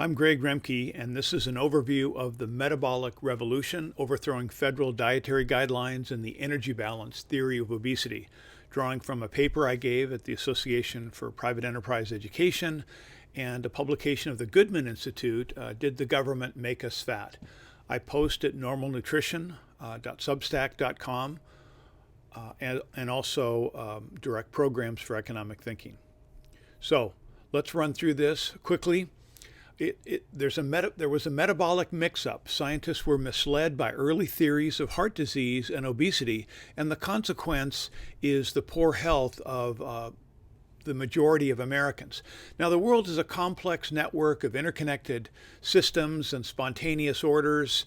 I'm Greg Remke, and this is an overview of the Metabolic Revolution, overthrowing federal dietary guidelines and the energy balance theory of obesity, drawing from a paper I gave at the Association for Private Enterprise Education and a publication of the Goodman Institute, Did the Government Make Us Fat? I post at normalnutrition.substack.com and also direct programs for economic thinking. So let's run through this quickly. There was a metabolic mix-up. Scientists were misled by early theories of heart disease and obesity, and the consequence is the poor health of the majority of Americans. Now, the world is a complex network of interconnected systems and spontaneous orders.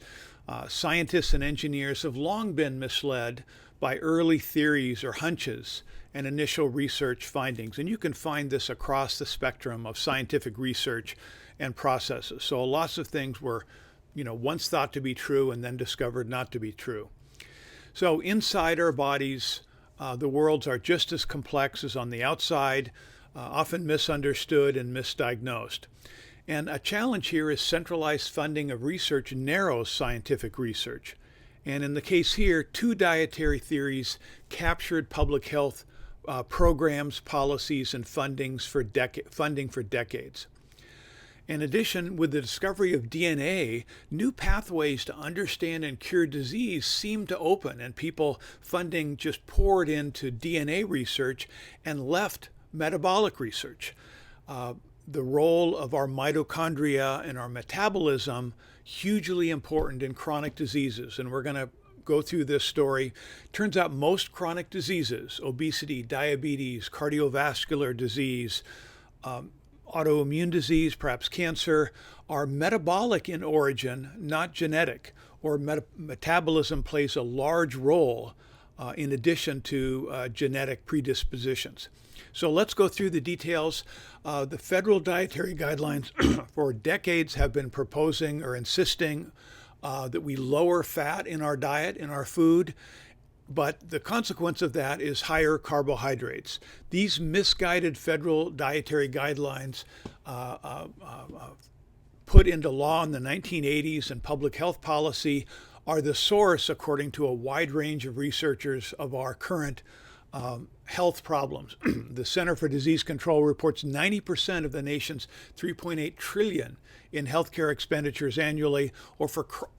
Scientists and engineers have long been misled by early theories or hunches and initial research findings. And you can find this across the spectrum of scientific research and processes. So lots of things were, once thought to be true and then discovered not to be true. So inside our bodies, the worlds are just as complex as on the outside, often misunderstood and misdiagnosed. And a challenge here is centralized funding of research narrows scientific research. And in the case here, two dietary theories captured public health programs, policies, and funding for decades. In addition, with the discovery of DNA, new pathways to understand and cure disease seemed to open, and funding just poured into DNA research and left metabolic research. The role of our mitochondria and our metabolism, hugely important in chronic diseases, and we're going to go through this story. Turns out most chronic diseases, obesity, diabetes, cardiovascular disease, autoimmune disease, perhaps cancer, are metabolic in origin, not genetic, or metabolism plays a large role in addition to genetic predispositions. So let's go through the details. The federal dietary guidelines for decades have been proposing or insisting that we lower fat in our diet, in our food, but the consequence of that is higher carbohydrates. These misguided federal dietary guidelines put into law in the 1980s and public health policy are the source, according to a wide range of researchers, of our current health problems. The Center for Disease Control reports 90% of the nation's $3.8 trillion in healthcare expenditures annually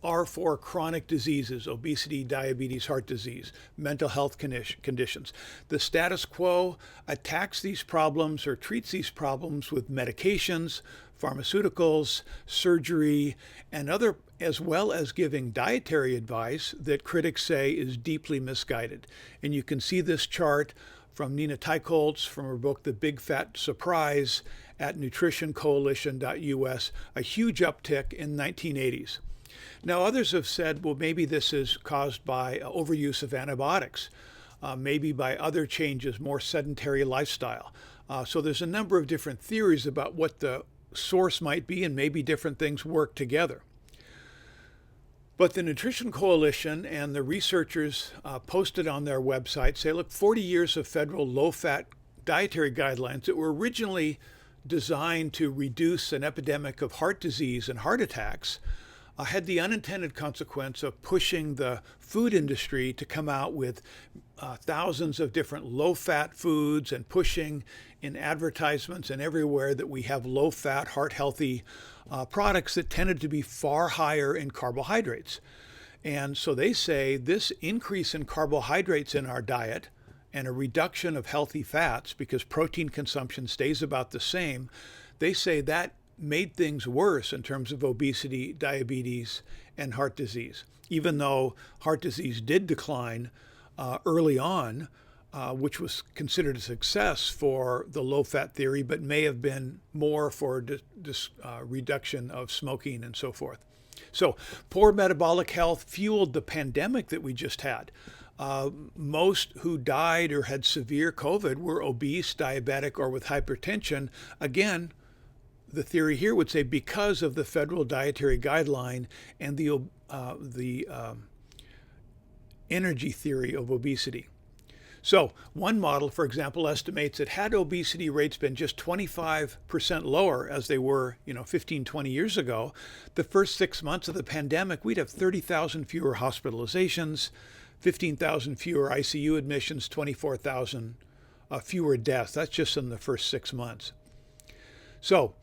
are for chronic diseases, obesity, diabetes, heart disease, mental health conditions. The status quo attacks these problems or treats these problems with medications, pharmaceuticals, surgery, and other, as well as giving dietary advice that critics say is deeply misguided. And you can see this chart from Nina Teicholz from her book, The Big Fat Surprise, at nutritioncoalition.us, a huge uptick in 1980s. Now, others have said, well, maybe this is caused by overuse of antibiotics, maybe by other changes, more sedentary lifestyle. So there's a number of different theories about what the source might be, and maybe different things work together. But the Nutrition Coalition and the researchers posted on their website say, look, 40 years of federal low-fat dietary guidelines that were originally designed to reduce an epidemic of heart disease and heart attacks had the unintended consequence of pushing the food industry to come out with thousands of different low-fat foods and pushing in advertisements and everywhere that we have low-fat, heart-healthy products that tended to be far higher in carbohydrates. And so they say this increase in carbohydrates in our diet and a reduction of healthy fats, because protein consumption stays about the same, they say that made things worse in terms of obesity, diabetes, and heart disease. Even though heart disease did decline early on, which was considered a success for the low-fat theory, but may have been more for reduction of smoking and so forth. So poor metabolic health fueled the pandemic that we just had. Most who died or had severe COVID were obese, diabetic, or with hypertension. Again, the theory here would say because of the federal dietary guideline and the energy theory of obesity. So one model, for example, estimates that had obesity rates been just 25% lower as they were, 15, 20 years ago, the first 6 months of the pandemic, we'd have 30,000 fewer hospitalizations, 15,000 fewer ICU admissions, 24,000 fewer deaths. That's just in the first 6 months. So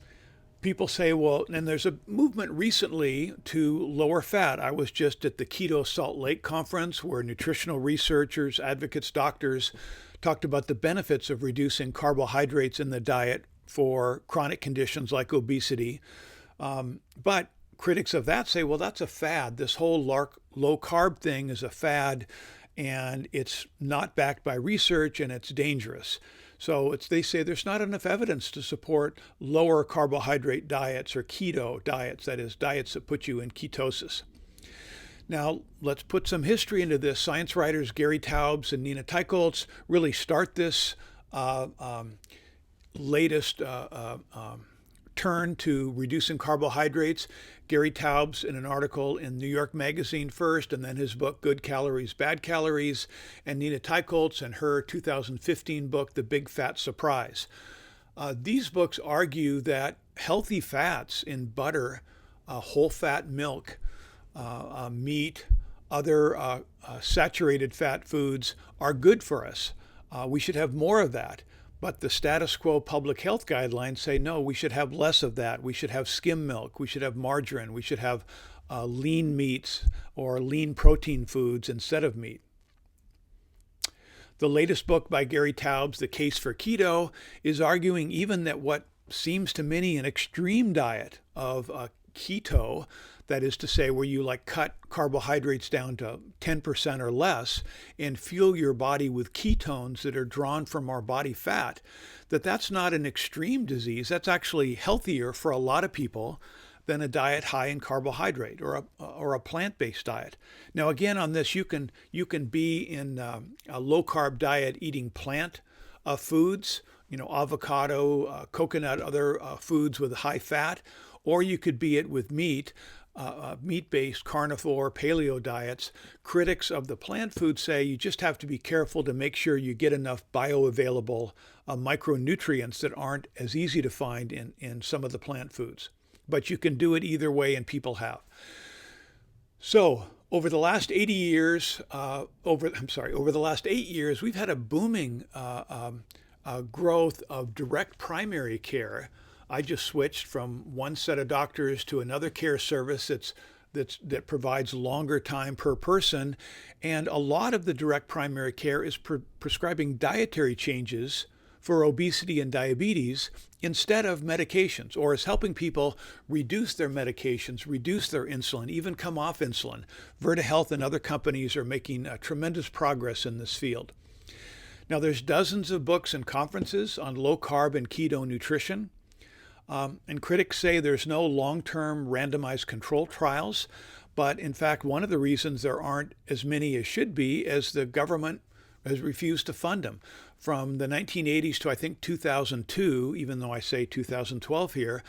people say, well, and there's a movement recently to lower fat. I was just at the Keto Salt Lake conference where nutritional researchers, advocates, doctors talked about the benefits of reducing carbohydrates in the diet for chronic conditions like obesity. But critics of that say, well, that's a fad. This whole low carb thing is a fad, and it's not backed by research, and it's dangerous. So they say there's not enough evidence to support lower carbohydrate diets or keto diets, that is, diets that put you in ketosis. Now, let's put some history into this. Science writers Gary Taubes and Nina Teicholz really start this latest turn to reducing carbohydrates. Gary Taubes in an article in New York Magazine first, and then his book, Good Calories, Bad Calories, and Nina Teicholz and her 2015 book, The Big Fat Surprise. These books argue that healthy fats in butter, whole fat milk, meat, other saturated fat foods are good for us. We should have more of that. But the status quo public health guidelines say, no, we should have less of that. We should have skim milk. We should have margarine. We should have lean meats or lean protein foods instead of meat. The latest book by Gary Taubes, The Case for Keto, is arguing even that what seems to many an extreme diet of keto, that is to say, where you cut carbohydrates down to 10% or less and fuel your body with ketones that are drawn from our body fat, that's not an extreme disease. That's actually healthier for a lot of people than a diet high in carbohydrate or a plant-based diet. Now, again, on this, you can be in a low-carb diet eating plant foods, avocado, coconut, other foods with high fat, or you could be it with meat. Meat-based carnivore paleo diets. Critics of the plant food say you just have to be careful to make sure you get enough bioavailable micronutrients that aren't as easy to find in some of the plant foods. But you can do it either way, and people have. So over the last 80 years, over the last 8 years, we've had a booming growth of direct primary care. I just switched from one set of doctors to another care service that provides longer time per person. And a lot of the direct primary care is prescribing dietary changes for obesity and diabetes instead of medications, or is helping people reduce their medications, reduce their insulin, even come off insulin. Virta Health and other companies are making tremendous progress in this field. Now, there's dozens of books and conferences on low carb and keto nutrition. And critics say there's no long-term randomized control trials, but in fact, one of the reasons there aren't as many as should be is the government has refused to fund them. From the 1980s to I think 2002, even though I say 2012 here,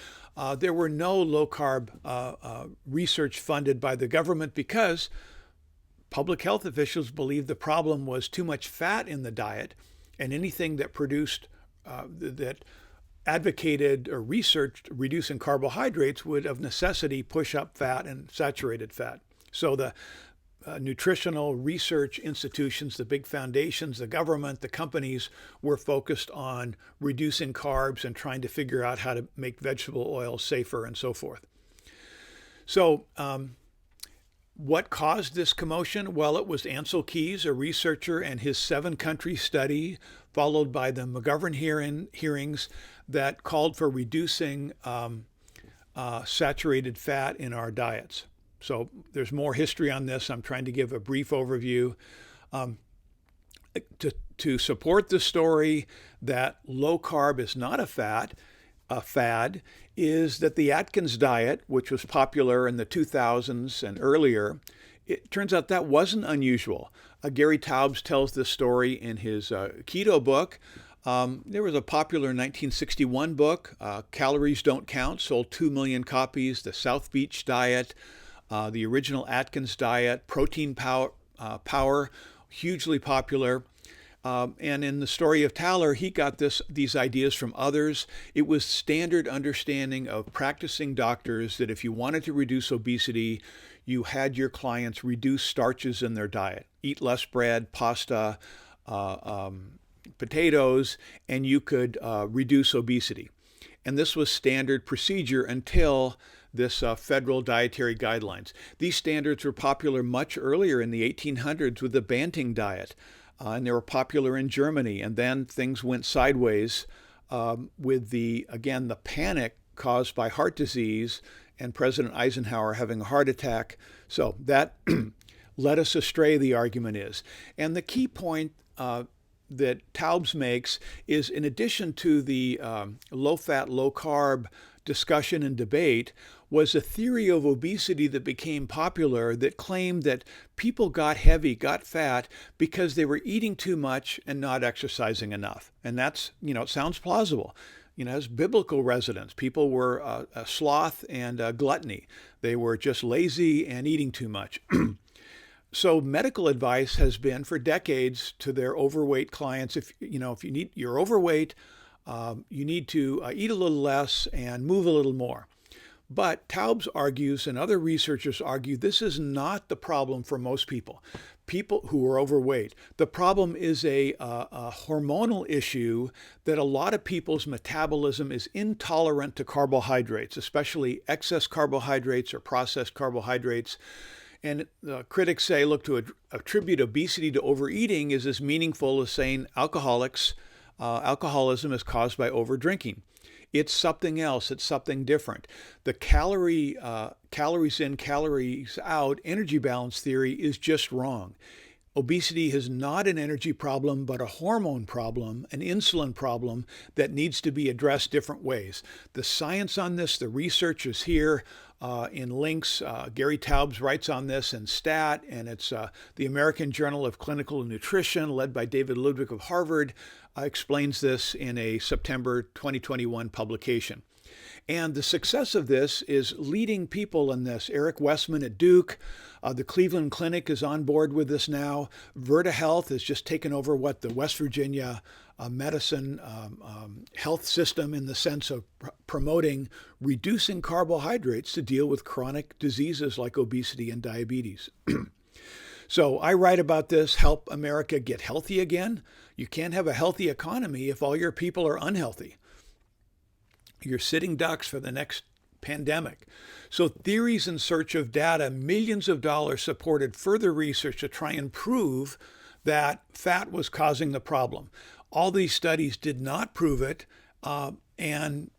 there were no low-carb research funded by the government because public health officials believed the problem was too much fat in the diet, and anything that that advocated or researched reducing carbohydrates would of necessity push up fat and saturated fat. So the nutritional research institutions, the big foundations, the government, the companies were focused on reducing carbs and trying to figure out how to make vegetable oil safer and so forth. So what caused this commotion? Well, it was Ansel Keys, a researcher, and his 7-country study, followed by the McGovern hearings that called for reducing saturated fat in our diets. So there's more history on this. I'm trying to give a brief overview. To support the story that low carb is not a fad, is that the Atkins Diet, which was popular in the 2000s and earlier, it turns out that wasn't unusual. Gary Taubes tells this story in his keto book. There was a popular 1961 book, Calories Don't Count, sold 2 million copies, the South Beach Diet, the original Atkins Diet, Protein Power, hugely popular. And in the story of Thaler, he got these ideas from others. It was standard understanding of practicing doctors that if you wanted to reduce obesity, you had your clients reduce starches in their diet, eat less bread, pasta, potatoes, and you could reduce obesity. And this was standard procedure until this federal dietary guidelines. These standards were popular much earlier in the 1800s with the Banting diet. And they were popular in Germany. And then things went sideways with the panic caused by heart disease and President Eisenhower having a heart attack. So that led us astray, the argument is. And the key point that Taubes makes is, in addition to the low-fat, low-carb discussion and debate, was a theory of obesity that became popular that claimed that people got heavy, got fat, because they were eating too much and not exercising enough. And that's, it sounds plausible. It has biblical resonance. People were a sloth and a gluttony. They were just lazy and eating too much. So medical advice has been for decades to their overweight clients, if you're overweight, you need to eat a little less and move a little more. But Taubes argues, and other researchers argue, this is not the problem for most people who are overweight. The problem is a hormonal issue that a lot of people's metabolism is intolerant to carbohydrates, especially excess carbohydrates or processed carbohydrates. And critics say, look, to attribute obesity to overeating is as meaningful as saying alcoholism is caused by overdrinking. It's something else. It's something different. The calories in, calories out energy balance theory is just wrong. Obesity is not an energy problem, but a hormone problem, an insulin problem that needs to be addressed different ways. The science on this, the research is here in links. Gary Taubes writes on this in STAT, and it's the American Journal of Clinical Nutrition, led by David Ludwig of Harvard, explains this in a September 2021 publication. And the success of this is leading people in this. Eric Westman at Duke, the Cleveland Clinic is on board with this now. Virta Health has just taken over the West Virginia medicine health system in the sense of promoting reducing carbohydrates to deal with chronic diseases like obesity and diabetes. So I write about this, help America get healthy again. You can't have a healthy economy if all your people are unhealthy. You're sitting ducks for the next pandemic. So theories in search of data, millions of dollars supported further research to try and prove that fat was causing the problem. All these studies did not prove it, and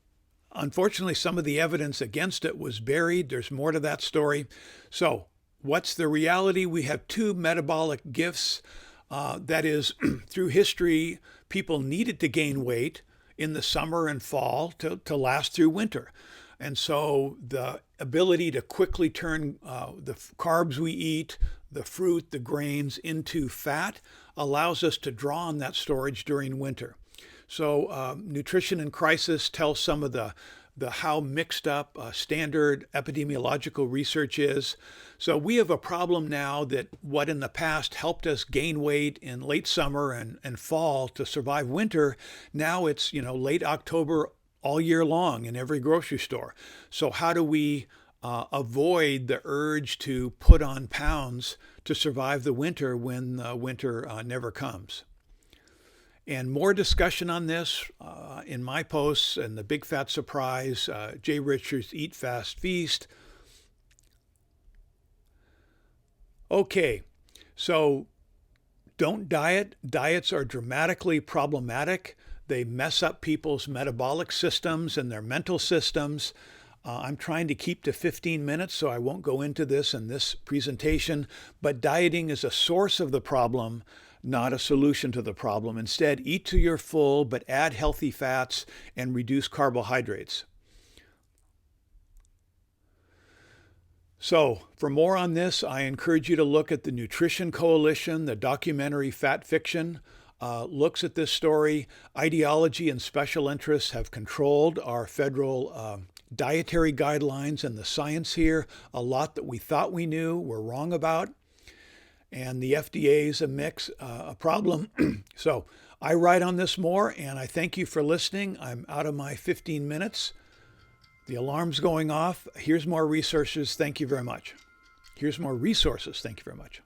unfortunately some of the evidence against it was buried. There's more to that story. So what's the reality? We have two metabolic gifts. That is, through history, people needed to gain weight in the summer and fall to last through winter. And so the ability to quickly turn the carbs we eat, the fruit, the grains into fat allows us to draw on that storage during winter. So Nutrition in Crisis tells some of the how mixed up standard epidemiological research is. So we have a problem now that what in the past helped us gain weight in late summer and fall to survive winter, now it's late October all year long in every grocery store. So how do we avoid the urge to put on pounds to survive the winter when the winter never comes? And more discussion on this in my posts and the Big Fat Surprise, Jay Richards' Eat Fast Feast. Okay, so don't diet. Diets are dramatically problematic. They mess up people's metabolic systems and their mental systems. I'm trying to keep to 15 minutes, so I won't go into this in this presentation, but dieting is a source of the problem, not a solution to the problem. Instead, eat till you're full, but add healthy fats and reduce carbohydrates. So for more on this, I encourage you to look at the Nutrition Coalition. The documentary Fat Fiction looks at this story. Ideology and special interests have controlled our federal dietary guidelines and the science here. A lot that we thought we knew, we're wrong about. and the FDA's a problem. So I write on this more, and I thank you for listening. I'm out of my 15 minutes. The alarm's going off. Here's more resources. Thank you very much. Here's more resources. Thank you very much.